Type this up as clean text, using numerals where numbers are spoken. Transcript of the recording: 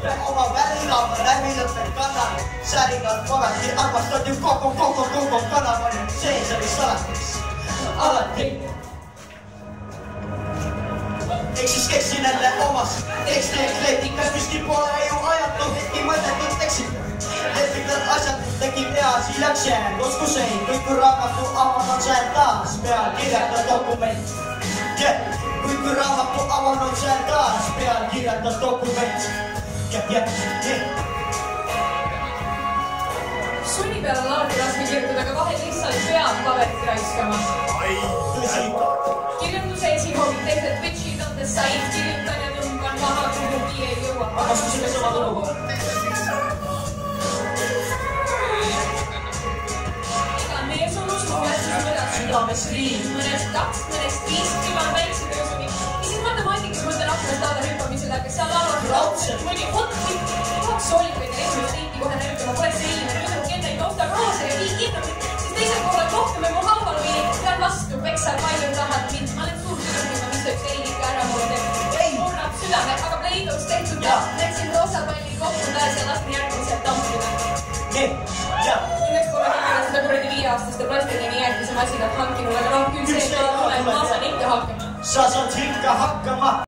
oma värinaama läbilõppenud kanal. Säringad magati, armastati koko kanal. Sees oli salatis. Alati. Eks siis keksin enne omas teksti ekleetikas, miski pole ju ajatu, hetki mõttetult teksid. Lepitad asjad, tekib reaalsi läkse, oskuseid, kõik kui raamatu avanud seal taas, peal kirjata dokument. Kui raamatu avanud seal taas, peal kirjata dokument. Sunni peal on alati raske kirjutada, aga vahel lihtsalt peab paberit raiskama. Ai, tõsi. Kirjanduse esihoovid teised Twitchi tõmdes said, kirjutan ja tõmban maha, kuhugi ei jõua. Armastusime sama lugu. Ega mees on uskumärsus mõned Südames liin. Mõnest 2, mõnest 5, küll on väikse töösuni. Isegi matemaatikas mõtlen aknast taada hüppamisele, aga seal alal raudselt mõni hotpit, 2 soolikaid ja esimest riiki kohe näitama pole see inimene, mõned kendaid nostab roose ja viig kinnamid, siis teisel korral kohtume mu hauval või pean vastu, peksal palju tahad mind. Ma olen suur tüdrukima, mis üks eilika ära mulle teeb. Murnab südame, aga Play-Doh's tehtud ja läksin roosapalli kokku taas ja lasin järgmised tampida. Õnneks pole nimele seda kuradi 5-aastaste plastilini järgmise masinat hankinud, aga küll see, et ma saan ikka hakkama. Sa saad ikka hakkama.